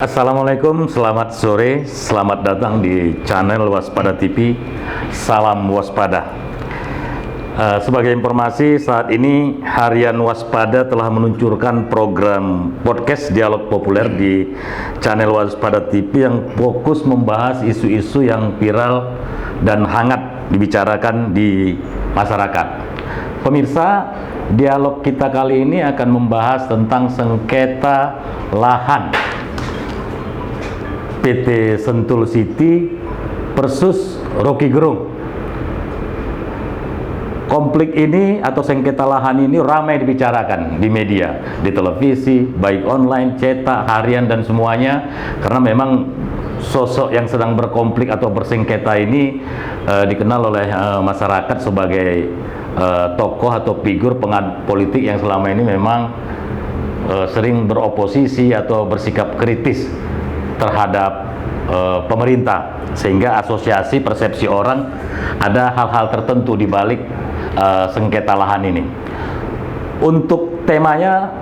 Assalamualaikum, selamat sore, selamat datang di channel Waspada TV. Salam waspada. Sebagai informasi, saat ini Harian Waspada telah meluncurkan program podcast dialog populer di channel Waspada TV yang fokus membahas isu-isu yang viral dan hangat dibicarakan di masyarakat. Pemirsa, dialog kita kali ini akan membahas tentang sengketa lahan PT Sentul City versus Rocky Gerung. Konflik ini atau sengketa lahan ini ramai dibicarakan di media, di televisi, baik online, cetak, harian, dan semuanya, karena memang sosok yang sedang berkonflik atau bersengketa ini dikenal oleh masyarakat sebagai tokoh atau figur politik yang selama ini memang sering beroposisi atau bersikap kritis terhadap pemerintah, sehingga asosiasi persepsi orang ada hal-hal tertentu di balik sengketa lahan ini. Untuk temanya,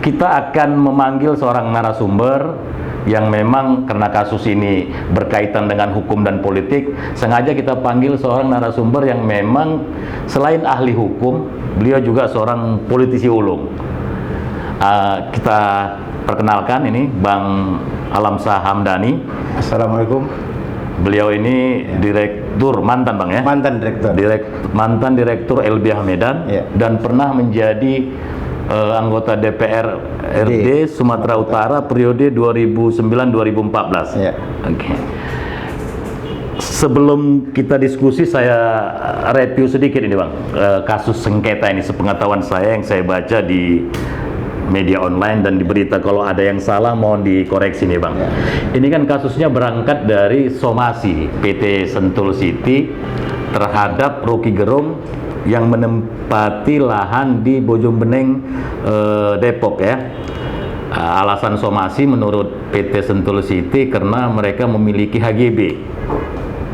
kita akan memanggil seorang narasumber yang memang karena kasus ini berkaitan dengan hukum dan politik, sengaja kita panggil seorang narasumber yang memang selain ahli hukum, beliau juga seorang politisi ulung. Kita perkenalkan, ini Bang Alamsyah Hamdani. Assalamualaikum. Beliau ini direktur, mantan Bang ya? Mantan direktur LBH Medan, ya. Dan pernah menjadi anggota DPR RD Sumatera Utara periode 2009-2014. Ya. Oke. Sebelum kita diskusi, saya review sedikit ini Bang, kasus sengketa ini sepengetahuan saya yang saya baca di media online dan di berita. Kalau ada yang salah mohon dikoreksi nih Bang. Ya. Ini kan kasusnya berangkat dari somasi PT Sentul City terhadap Rocky Gerung yang menempati lahan di Bojongbeneng, Depok ya. Alasan somasi menurut PT Sentul City karena mereka memiliki HGB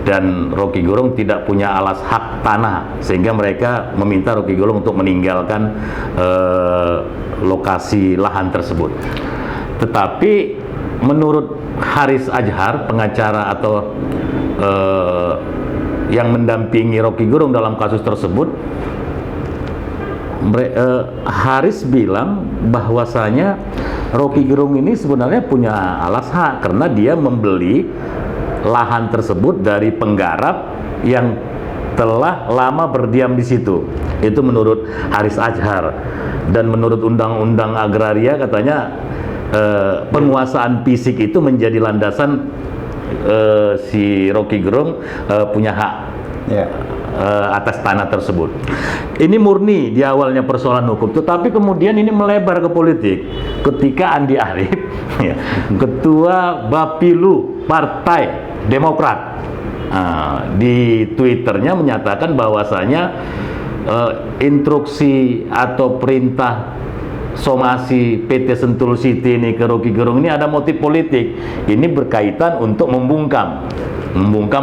dan Rocky Gerung tidak punya alas hak tanah, sehingga mereka meminta Rocky Gerung untuk meninggalkan lokasi lahan tersebut. Tetapi menurut Haris Azhar, pengacara atau yang mendampingi Rocky Gerung dalam kasus tersebut, Haris bilang bahwasanya Rocky Gerung ini sebenarnya punya alas hak karena dia membeli lahan tersebut dari penggarap yang telah lama berdiam di situ. Itu menurut Haris Azhar. Dan menurut Undang-Undang Agraria katanya penguasaan fisik itu menjadi landasan si Rocky Gerung punya hak atas tanah tersebut. Ini murni di awalnya persoalan hukum, tetapi kemudian ini melebar ke politik ketika Andi Arief, Ketua Bapilu Partai Demokrat, di Twitternya menyatakan bahwasanya instruksi atau perintah somasi PT Sentul City ini ke Rocky Gerung ini ada motif politik. Ini berkaitan untuk membungkam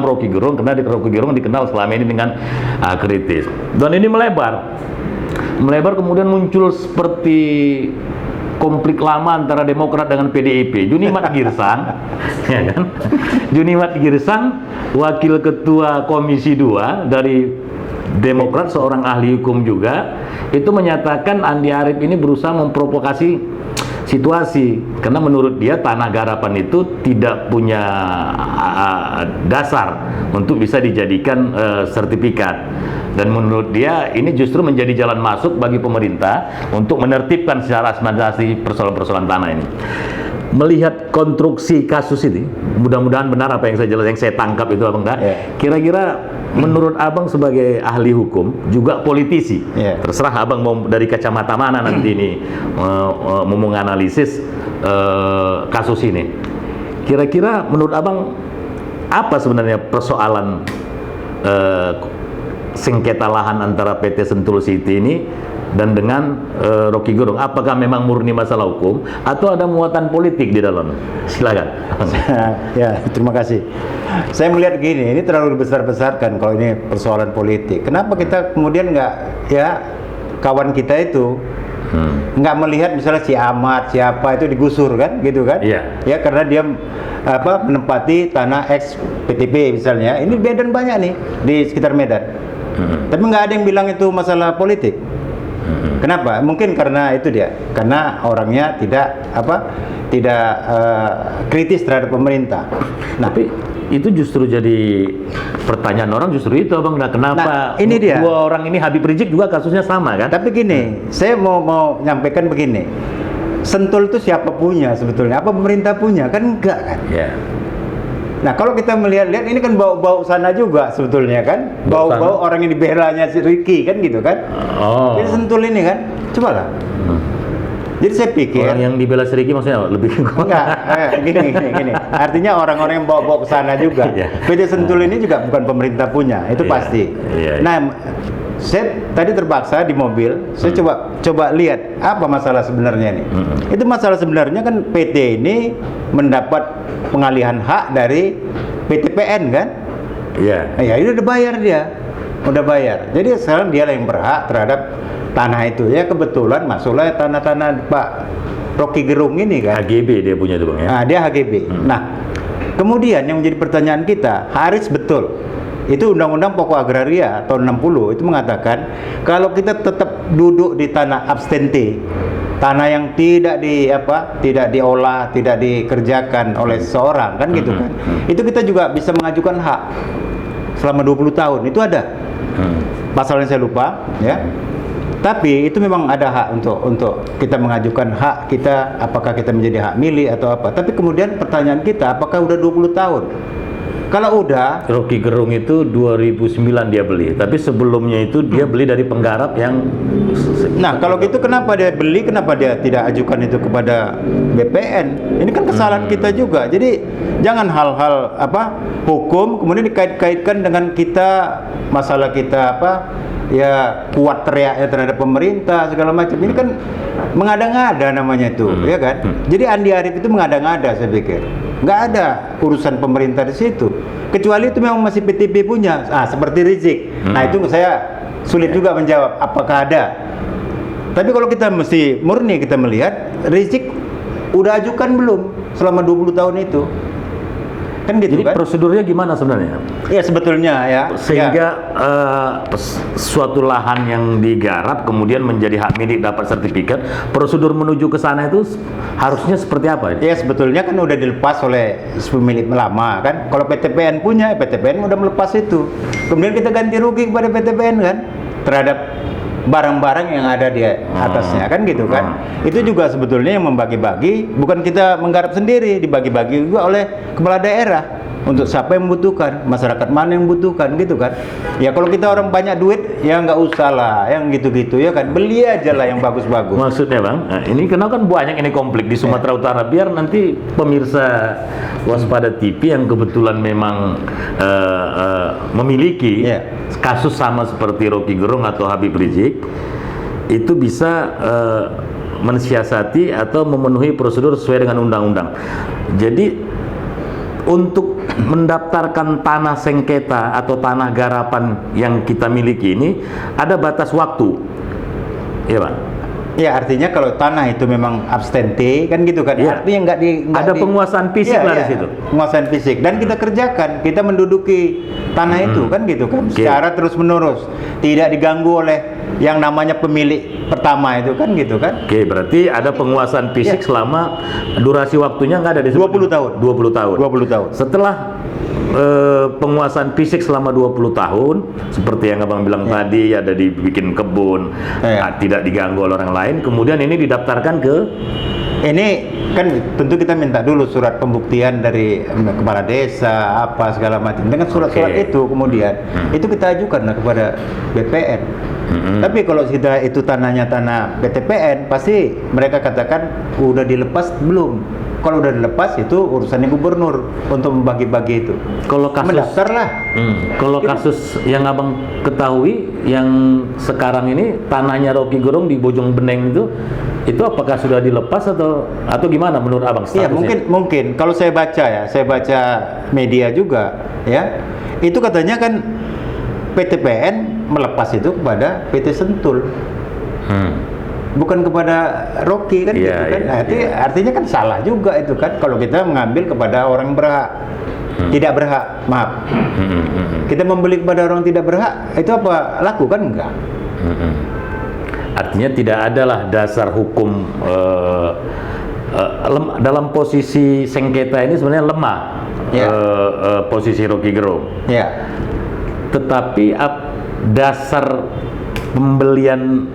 Rocky Gerung, karena Rocky Gerung dikenal selama ini dengan kritis. Dan ini melebar kemudian muncul seperti konflik lama antara Demokrat dengan PDIP. Junimat Girsang, ya kan? Junimat Girsang, wakil ketua Komisi 2 dari Demokrat, seorang ahli hukum juga, itu menyatakan Andi Arief ini berusaha memprovokasi situasi karena menurut dia tanah garapan itu tidak punya dasar untuk bisa dijadikan sertifikat, dan menurut dia ini justru menjadi jalan masuk bagi pemerintah untuk menertibkan secara administrasi persoalan-persoalan tanah ini. Melihat konstruksi kasus ini, mudah-mudahan benar apa yang saya tangkap itu Abang. Kira-kira menurut Abang sebagai ahli hukum juga politisi, terserah Abang mau dari kacamata mana nanti ini mau menganalisis kasus ini. Kira-kira menurut Abang apa sebenarnya persoalan sengketa lahan antara PT Sentul City ini dan dengan Rocky Gerung? Apakah memang murni masalah hukum atau ada muatan politik di dalam? Silakan. Ya, terima kasih. Saya melihat gini, ini terlalu dibesar-besarkan kalau ini persoalan politik. Kenapa kita kemudian nggak, ya kawan kita itu Nggak melihat misalnya si Ahmad siapa itu digusur kan, gitu kan? Iya. Ya karena dia menempati tanah ex PTP misalnya. Ini Medan banyak nih di sekitar Medan. Tapi nggak ada yang bilang itu masalah politik. Kenapa? Mungkin karena itu dia, karena orangnya tidak kritis terhadap pemerintah. Nah, Tapi itu justru jadi pertanyaan orang justru itu Abang. Nah, kenapa Nah, ini dia. dua orang ini, Habib Rizik juga kasusnya sama kan? tapi gini, saya mau nyampaikan begini. Sentul itu siapa punya sebetulnya? Apa pemerintah punya? Kan enggak kan? Ya. Nah, kalau kita melihat-lihat ini kan bau-bau sana juga sebetulnya kan? Bau-bau orang yang dibelanya si Ricky kan gitu kan? Oh. Jadi Sentul ini kan? Cobalah. Jadi saya pikir Orang yang dibela Seriki maksudnya lebih enggak, gini. Artinya orang-orang yang bawa-bawa ke sana juga. Iya. PT Sentul ini juga bukan pemerintah punya, itu Iya, pasti. iya. Nah, saya tadi terpaksa di mobil, saya coba lihat apa masalah sebenarnya nih. Itu masalah sebenarnya kan PT ini mendapat pengalihan hak dari PTPN kan? Iya. Nah, ya itu udah bayar dia. Udah bayar. Jadi sekarang dia yang berhak terhadap tanah itu. Ya kebetulan masuklah tanah-tanah Pak Rocky Gerung ini kan. HGB dia punya itu Bang ya. Nah, dia HGB. Nah, kemudian yang menjadi pertanyaan kita, Haris betul. Itu Undang-Undang Pokok Agraria tahun 60 itu mengatakan kalau kita tetap duduk di tanah abstente, tanah yang tidak diolah, tidak dikerjakan oleh seseorang kan gitu kan. Itu kita juga bisa mengajukan hak selama 20 tahun. Itu ada. Pasalnya saya lupa, ya. Tapi itu memang ada hak untuk kita mengajukan hak kita, apakah kita menjadi hak milik atau apa. Tapi kemudian pertanyaan kita, apakah udah 20 tahun? Kalau udah, Rocky Gerung itu 2009 dia beli, tapi sebelumnya itu dia beli dari penggarap yang nah kalau gitu kenapa dia beli, kenapa dia tidak ajukan itu kepada BPN? Ini kan kesalahan kita juga. Jadi jangan hal-hal hukum kemudian dikait-kaitkan dengan kita, masalah kita ya kuat teriaknya terhadap pemerintah segala macam. Ini kan mengada-ngada namanya itu, ya kan? Jadi Andi Arief itu mengada-ngada saya pikir. Nggak ada urusan pemerintah di situ. Kecuali itu memang masih PTP punya. Seperti Rizik. Nah, itu saya sulit juga menjawab apakah ada. Tapi kalau kita mesti murni kita melihat Rizik udah ajukan belum selama 20 tahun itu. Kan gitu. Jadi kan? prosedurnya gimana sebenarnya? Ya sebetulnya ya. Sehingga suatu lahan yang digarap kemudian menjadi hak milik dapat sertifikat, prosedur menuju ke sana itu harusnya seperti apa? Ya sebetulnya kan udah dilepas oleh pemilik lama kan. Kalau PTPN punya, PTPN udah melepas itu. Kemudian kita ganti rugi kepada PTPN kan terhadap barang-barang yang ada di atasnya kan gitu kan. Itu juga sebetulnya yang membagi-bagi, bukan kita menggarap sendiri, dibagi-bagi juga oleh kepala daerah untuk siapa yang membutuhkan, masyarakat mana yang membutuhkan gitu kan. Ya kalau kita orang banyak duit ya nggak usah lah yang gitu-gitu ya kan, beli aja lah yang bagus-bagus. Maksudnya Bang, ini kenapa kan banyak ini konflik di Sumatera Utara, biar nanti pemirsa Waspada TV yang kebetulan memang memiliki kasus sama seperti Rocky Gerung atau Habib Rizik itu bisa mensiasati atau memenuhi prosedur sesuai dengan undang-undang. Jadi untuk mendaftarkan tanah sengketa atau tanah garapan yang kita miliki ini ada batas waktu, ya Pak? Ya artinya kalau tanah itu memang abstente kan gitu kan, artinya ada penguasaan fisik lah di situ. Penguasaan fisik dan kita kerjakan, kita menduduki tanah itu kan gitu kan, secara terus menerus, tidak diganggu oleh yang namanya pemilik pertama itu kan gitu kan. Oke, berarti ada penguasaan fisik selama durasi waktunya nggak ada di 20 tahun. 20 tahun. 20 tahun. Setelah penguasaan fisik selama 20 tahun seperti yang Abang bilang tadi, ada dibikin kebun, tidak diganggu oleh orang lain, kemudian ini didaftarkan ke kan tentu kita minta dulu surat pembuktian dari kepala desa apa segala macam. Dengan surat-surat itu kemudian itu kita ajukan kepada BPN. Tapi kalau sudah itu tanahnya tanah PTPN, pasti mereka katakan udah dilepas belum. Kalau udah dilepas itu urusannya gubernur untuk membagi-bagi itu. Kalau kasus mendaftar lah. Kalau kasus yang Abang ketahui yang sekarang ini tanahnya Rocky Gerung di Bojong Beneng itu apakah sudah dilepas atau gimana menurut Abang statusnya? Iya, mungkin kalau saya baca media juga ya. Itu katanya kan PTPN melepas itu kepada PT Sentul. bukan kepada Rocky kan Iya, gitu kan. iya, Nah, itu iya. artinya kan salah juga itu kan kalau kita mengambil kepada orang berhak. Tidak berhak, maaf. Kita membeli kepada orang tidak berhak, itu apa? Laku kan enggak? Artinya tidak adalah dasar hukum dalam posisi sengketa ini sebenarnya lemah. Ya. Posisi Rocky Gerung. Ya. Tetapi dasar pembelian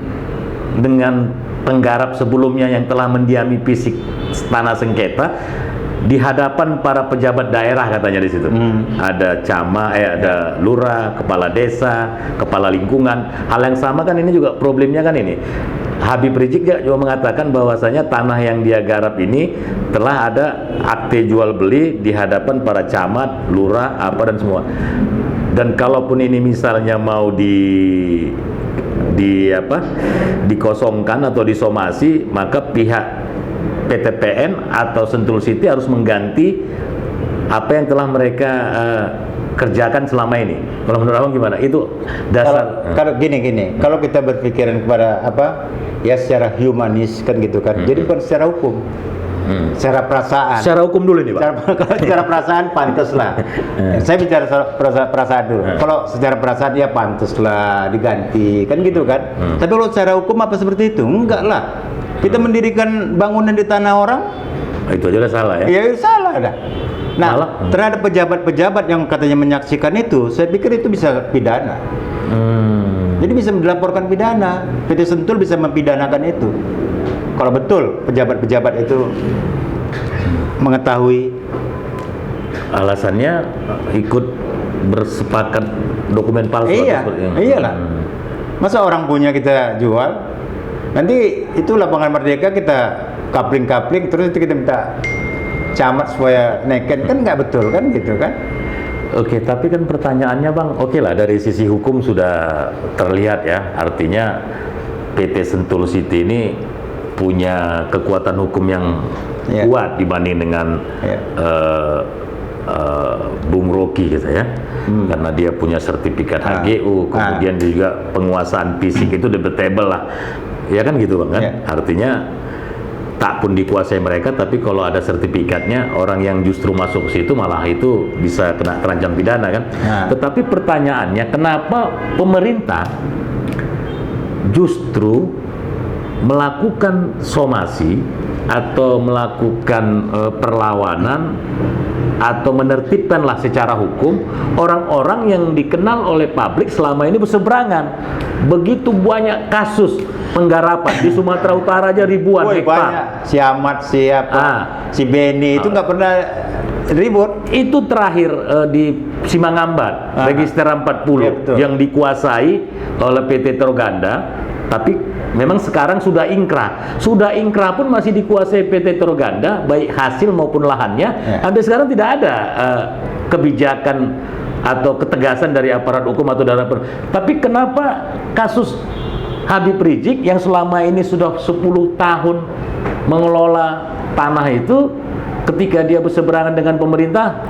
dengan penggarap sebelumnya yang telah mendiami fisik tanah sengketa di hadapan para pejabat daerah katanya di situ. Ada camat, ada lurah, kepala desa, kepala lingkungan. Hal yang sama kan ini juga problemnya kan ini. Habib Rizik juga mengatakan bahwasanya tanah yang dia garap ini telah ada akte jual beli di hadapan para camat, lurah, apa dan semua. Dan kalaupun ini misalnya mau dikosongkan atau disomasi, maka pihak PTPN atau Sentul City harus mengganti apa yang telah mereka kerjakan selama ini. Kalau menurut Abang gimana? Itu dasar. Kalau gini, kalau kita berpikiran kepada apa? Ya secara humanis kan gitu kan. Jadi bukan secara hukum. Secara perasaan. Secara hukum dulu ini, Pak. Kalau secara perasaan pantas lah. Saya bicara perasaan dulu. Kalau secara perasaan ya pantas lah diganti kan gitu kan. Tapi kalau secara hukum apa seperti itu? Enggak lah. Kita mendirikan bangunan di tanah orang, Itu aja udah salah ya. ya salah dah. Nah, Malah. terhadap pejabat-pejabat yang katanya menyaksikan itu, saya pikir itu bisa pidana. Jadi bisa dilaporkan pidana. PT Sentul bisa mempidanakan itu. Kalau betul pejabat-pejabat itu mengetahui. Alasannya ikut bersepakat dokumen palsu. Iya, iyalah. Masa orang punya kita jual? Nanti itu lapangan Merdeka kita kapling-kapling terus itu kita minta camat supaya neken kan nggak betul kan gitu kan? Oke, tapi kan pertanyaannya Bang, oke lah dari sisi hukum sudah terlihat ya, artinya PT Sentul City ini punya kekuatan hukum yang Ya. kuat dibanding dengan Ya. Bung Rocky gitu ya, karena dia punya sertifikat HGU, kemudian dia juga penguasaan fisik itu debatable lah, ya kan gitu Bang kan? Ya. Artinya tak pun dikuasai mereka, tapi kalau ada sertifikatnya, orang yang justru masuk ke situ malah itu bisa kena terancam pidana kan? Nah. Tetapi pertanyaannya, kenapa pemerintah justru melakukan somasi atau melakukan perlawanan atau menertibkanlah secara hukum orang-orang yang dikenal oleh publik selama ini berseberangan. Begitu banyak kasus penggarapan di Sumatera Utara aja ribuan Woi, hektar. banyak si Ahmad, siapa, si Beni itu nggak pernah ribut. Itu terakhir di Simangambat, Register 40 Ya, betul. yang dikuasai oleh PT Troganda, tapi memang sekarang sudah ingkrah. Sudah ingkrah pun masih dikuasai PT Troganda, baik hasil maupun lahannya. Ya. Sampai sekarang tidak ada kebijakan atau ketegasan dari aparat hukum atau dari tapi kenapa kasus Habib Rizik yang selama ini sudah 10 tahun mengelola tanah itu, ketika dia berseberangan dengan pemerintah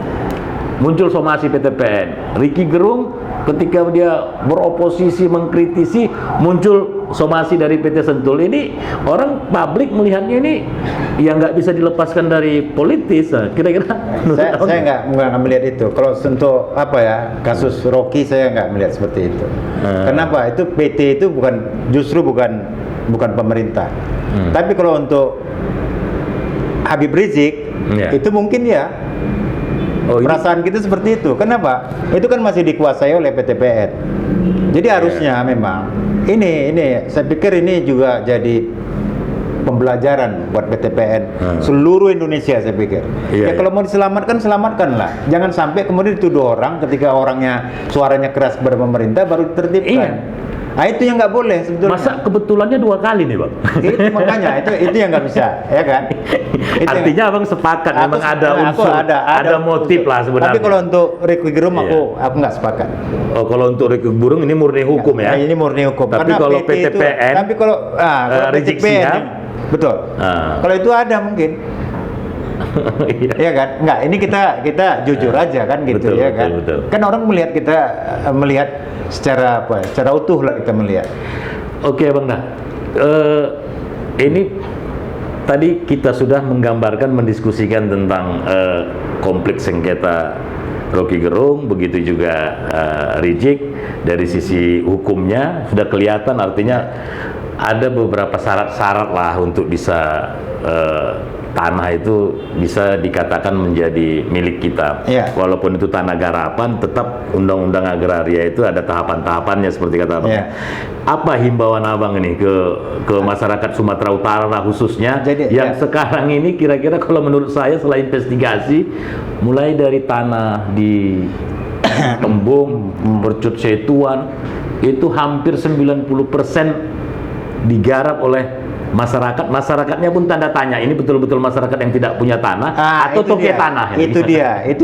muncul somasi PTPN. Rocky Gerung ketika dia beroposisi mengkritisi muncul somasi dari PT Sentul. Ini orang publik melihatnya ini ya nggak bisa dilepaskan dari politis. Nah, kira-kira Saya nggak melihat itu. Kalau untuk apa ya kasus Rocky saya nggak melihat seperti itu. Kenapa? Itu PT itu justru bukan pemerintah. Tapi kalau untuk Habib Rizik itu mungkin ya. Perasaan kita seperti itu. Kenapa? Itu kan masih dikuasai oleh PTPN. Jadi harusnya memang ini saya pikir ini juga jadi pembelajaran buat PTPN seluruh Indonesia saya pikir. Kalau mau diselamatkan, selamatkanlah. Jangan sampai kemudian dituduh orang ketika orangnya suaranya keras kepada pemerintah baru ditertibkan. Nah itu yang nggak boleh sebetulnya. Masa kebetulannya 2 kali nih Bang? Itu makanya itu yang nggak bisa, ya kan? Artinya Abang sepakat memang ada unsur, ada motif unsur. lah sebenarnya. Tapi kalau untuk Rocky Gerung aku nggak sepakat. Oh, kalau untuk Rocky Gerung ini murni hukum ya? Ini murni hukum. Tapi karena kalau PT PTPN, tapi kalau Rizik PTPN, Sihab, betul. Kalau itu ada mungkin. Iya kan? Enggak, ini kita jujur aja kan gitu, betul, ya kan? betul. Kan orang melihat secara apa? Secara utuh lah kita melihat. Oke Bang Nah, ini tadi kita sudah menggambarkan, mendiskusikan tentang konflik sengketa Rocky Gerung, begitu juga Rizik. Dari sisi hukumnya sudah kelihatan, artinya ada beberapa syarat-syarat lah untuk bisa tanah itu bisa dikatakan menjadi milik kita. Walaupun itu tanah garapan, tetap undang-undang agraria itu ada tahapan-tahapannya seperti kata Abang. Apa himbauan Abang ini ke masyarakat Sumatera Utara khususnya, yang sekarang ini kira-kira kalau menurut saya setelah investigasi, mulai dari tanah di Tembung, Percut Setuan, itu hampir 90% digarap oleh masyarakatnya pun tanda tanya, ini betul-betul masyarakat yang tidak punya tanah atau toke tanah. Itu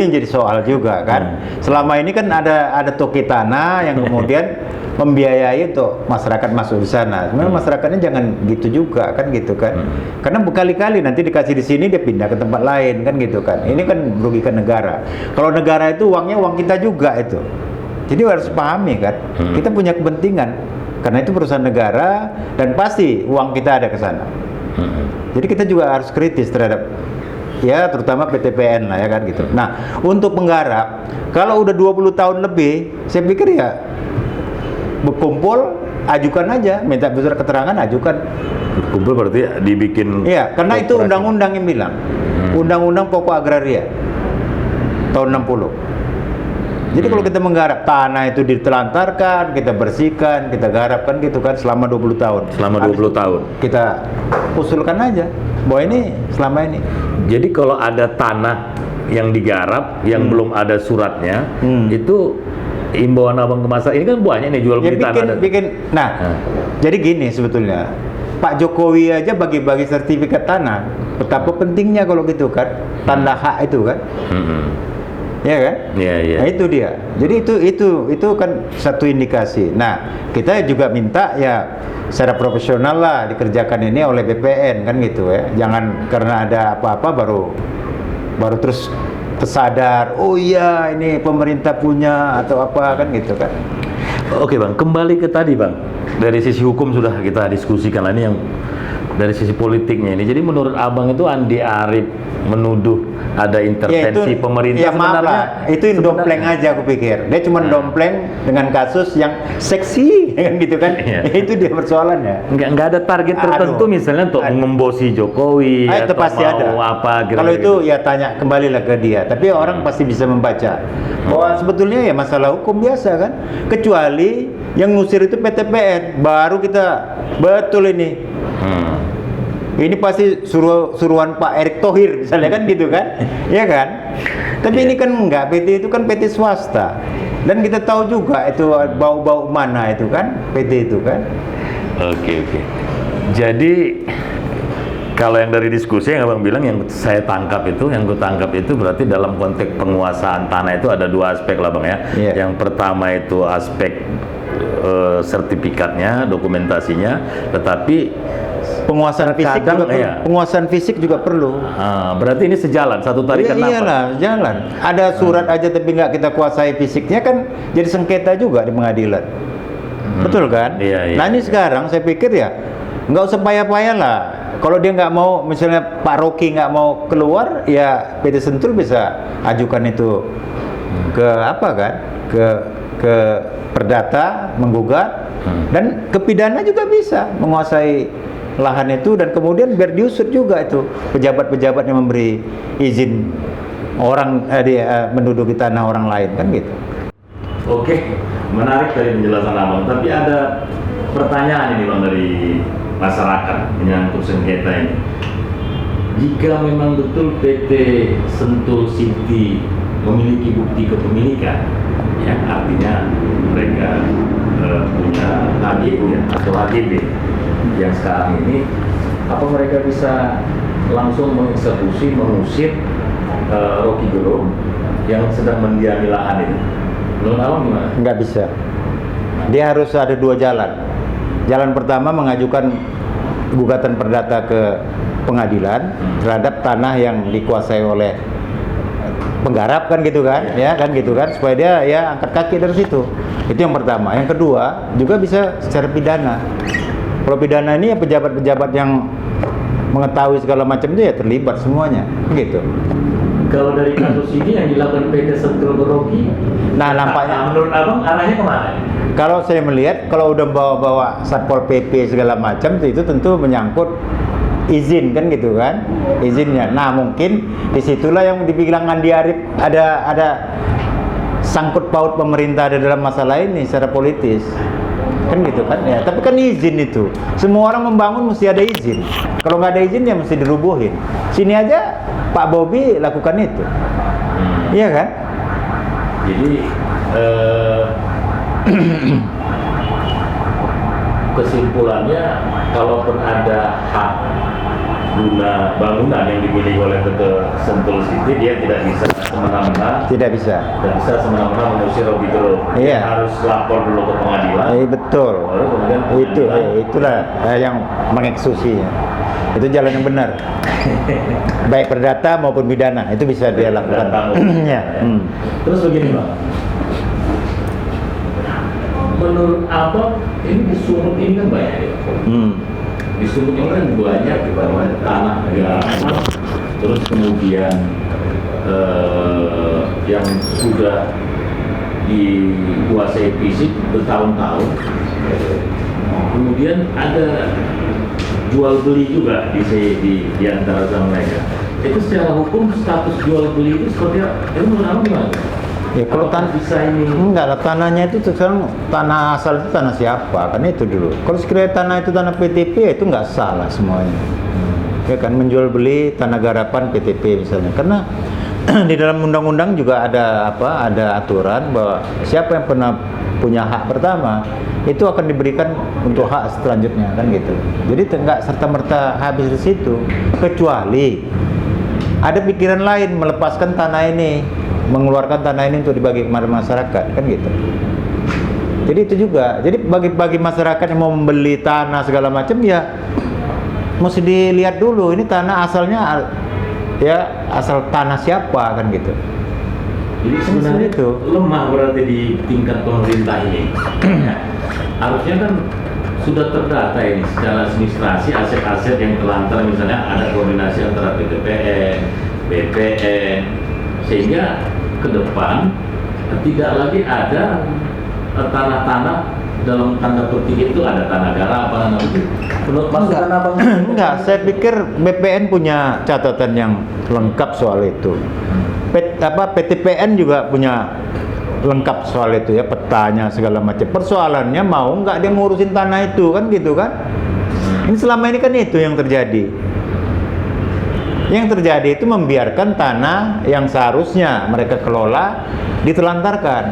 yang jadi soal juga kan. Selama ini kan ada toke tanah yang kemudian membiayai untuk masyarakat masuk di sana. Sebenarnya masyarakatnya jangan gitu juga kan, gitu kan. Karena berkali-kali nanti dikasih di sini dia pindah ke tempat lain kan, gitu kan. Ini kan merugikan negara. Kalau negara itu uangnya uang kita juga itu. Jadi harus pahami kan, kita punya kepentingan. Karena itu perusahaan negara dan pasti uang kita ada ke sana. Jadi kita juga harus kritis terhadap, ya terutama PTPN lah ya kan gitu. Nah, untuk penggarap, kalau udah 20 tahun lebih, saya pikir ya berkumpul, ajukan aja, minta surat keterangan, ajukan. Berkumpul berarti dibikin. Iya, karena itu undang-undang yang bilang. Undang-undang Pokok Agraria tahun 60. Jadi kalau kita menggarap tanah itu ditelantarkan, kita bersihkan, kita garapkan gitu kan selama 20 tahun. Selama 20 tahun. Kita usulkan aja bahwa ini selama ini. Jadi kalau ada tanah yang digarap yang belum ada suratnya, itu imbauan Abang ke masyarakat ini kan banyak nih jual beli tanah. Jadi gini sebetulnya. Pak Jokowi aja bagi-bagi sertifikat tanah. Betapa pentingnya kalau gitu kan, tanda hak itu kan. Ya kan? Nah, itu dia. Jadi itu kan satu indikasi. Nah, kita juga minta ya secara profesional lah dikerjakan ini oleh BPN kan gitu ya. Jangan karena ada apa-apa baru terus tersadar, oh iya ini pemerintah punya atau apa kan gitu kan. Oke Bang, kembali ke tadi Bang. Dari sisi hukum sudah kita diskusikan lah, ini yang dari sisi politiknya ini. Jadi menurut Abang itu Andi Arief menuduh ada intervensi pemerintah, ya sebenarnya itu dompleng aja aku pikir. Dia cuma dompleng dengan kasus yang seksi kan gitu kan. Itu dia persoalannya. Enggak ada target tertentu misalnya untuk mengembosi Jokowi itu atau pasti mau ada. Apa kalau itu ya tanya kembali lah ke dia. Tapi orang pasti bisa membaca bahwa sebetulnya ya masalah hukum biasa kan. Kecuali yang ngusir itu PTPN, baru kita betul ini. Ini pasti suruhan Pak Erick Thohir misalnya kan gitu kan, ya kan? Tapi ini kan enggak, PT itu kan PT swasta, dan kita tahu juga itu bau-bau mana itu kan, PT itu kan. Oke. Jadi kalau yang dari diskusi yang Abang bilang, yang saya tangkap itu, berarti dalam konteks penguasaan tanah itu ada dua aspek lah Bang ya. Yang pertama itu aspek sertifikatnya, dokumentasinya, tetapi penguasaan fisik juga perlu. Berarti ini sejalan, satu tarikan nafas. Iyalah, jalan. Ada surat aja tapi nggak kita kuasai fisiknya kan jadi sengketa juga di pengadilan. Betul kan? Nah ini sekarang saya pikir ya nggak usah payah-payah lah. Kalau dia nggak mau, misalnya Pak Rocky nggak mau keluar, ya PT Sentul bisa ajukan itu ke apa kan? Ke perdata, menggugat, dan ke pidana juga bisa menguasai lahan itu, dan kemudian biar diusut juga itu pejabat-pejabat yang memberi izin orang menduduki tanah orang lain kan gitu. Oke, menarik dari penjelasan Abang. Tapi ada pertanyaan ini Bang dari masyarakat menyangkut sengketa ini. Jika memang betul PT Sentul City memiliki bukti kepemilikan, ya artinya mereka punya HGB atau HGB yang sekarang ini, apa mereka bisa langsung mengeksekusi, mengusir Rocky Gerung yang sedang mendiami lahan ini? Menurut Abang gimana? Nggak bisa. Dia harus ada dua jalan. Jalan pertama mengajukan gugatan perdata ke pengadilan terhadap tanah yang dikuasai oleh penggarap kan gitu kan, ya kan gitu kan, supaya dia ya angkat kaki dari situ. Itu yang pertama. Yang kedua juga bisa secara pidana. Kalau pidana ini ya pejabat-pejabat yang mengetahui segala macam itu ya terlibat semuanya, gitu. Kalau dari kasus ini yang dilakukan PT Sentul Beroki, Nah, nampaknya menurut abang arahnya kemana? kalau saya melihat kalau udah bawa-bawa Satpol PP segala macam itu tentu menyangkut izin kan gitu kan, izinnya. Nah, mungkin disitulah yang dibilang Andi Arief ada sangkut paut pemerintah ada dalam masalah ini secara politis. Kan gitu kan ya, tapi kan izin itu semua orang membangun mesti ada izin, kalau nggak ada izin ya mesti dirubuhin. Sini aja Pak Bobi lakukan itu, iya kan? Jadi kesimpulannya, kalaupun ada hak guna bangunan yang dimiliki oleh PT Sentul City, dia tidak bisa semena-mena, Tidak bisa. mengusir Robi Gerung. Iya. Dia harus lapor dulu ke pengadilan. Betul. Baru kemudian Itu pengadilan. itulah yang mengeksekusinya. Itu jalan yang benar. Baik perdata maupun pidana itu bisa dia lakukan. Ya. Terus begini Bang, menurut abang ini di Sumut ini kan banyak ya? Di Sumut ini kan banyak tanah negara, terus kemudian yang sudah dikuasai fisik bertahun-tahun, kemudian ada jual beli juga di antara mereka. Itu secara hukum status jual beli itu seperti apa? Itu menurut abang gimana? Ya kalau Apakah bisa ini? enggak lah, tanahnya itu sekarang tanah asal itu tanah siapa kan itu dulu. Kalau sekiranya tanah itu tanah PTP ya itu nggak salah semuanya. Ya kan, menjual beli tanah garapan PTP misalnya, karena di dalam undang-undang juga ada aturan bahwa siapa yang pernah punya hak pertama itu akan diberikan untuk hak selanjutnya kan gitu. Jadi enggak serta-merta habis di situ, kecuali ada pikiran lain melepaskan tanah ini, mengeluarkan tanah ini untuk dibagi kepada masyarakat kan gitu. Jadi itu juga, jadi bagi masyarakat yang mau membeli tanah segala macam ya mesti dilihat dulu ini tanah asalnya ya asal tanah siapa kan gitu. Jadi sebenarnya itu lemah berarti di tingkat pemerintah ini. Harusnya kan sudah terdata ini secara administrasi aset-aset yang terlantar, misalnya ada koordinasi antara PTPN, BPN, sehingga ke depan tidak lagi ada tanah-tanah dalam tanda petik itu ada tanah garapan itu. Menurut masukan abang? Enggak, saya pikir BPN punya catatan yang lengkap soal itu. PTPN juga punya lengkap soal itu ya, petanya segala macam. Persoalannya mau nggak dia ngurusin tanah itu kan gitu kan? Ini selama ini kan itu yang terjadi. Yang terjadi itu membiarkan tanah yang seharusnya mereka kelola ditelantarkan.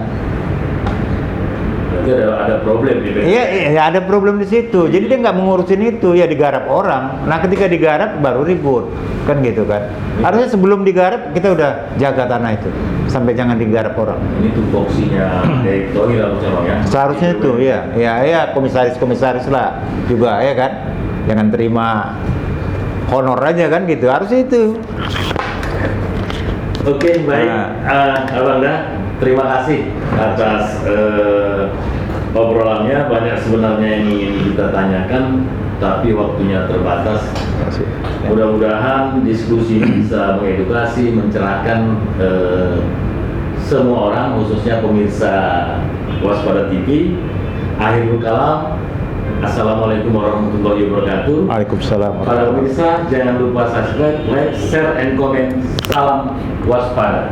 Berarti ada problem di BPN. Iya, ada problem di situ. Jadi dia nggak mengurusin itu, ya digarap orang. Nah, ketika digarap baru ribut, kan gitu kan? Harusnya sebelum digarap kita udah jaga tanah itu, sampai jangan digarap orang. Ini tupoksinya dari Tohir harusnya Bang ya. Seharusnya itu, ya komisaris lah juga ya kan. Jangan terima honor aja kan gitu. Harusnya itu. Oke, baik. Abang dah, terima kasih atas obrolannya. Banyak sebenarnya yang ingin kita tanyakan, tapi waktunya terbatas. Mudah-mudahan diskusi ini bisa mengedukasi, mencerahkan semua orang, khususnya pemirsa Waspada TV. Akhirul kalam, assalamualaikum warahmatullahi wabarakatuh. Waalaikumsalam. Para pemirsa, jangan lupa subscribe, like, share, and comment. Salam waspada.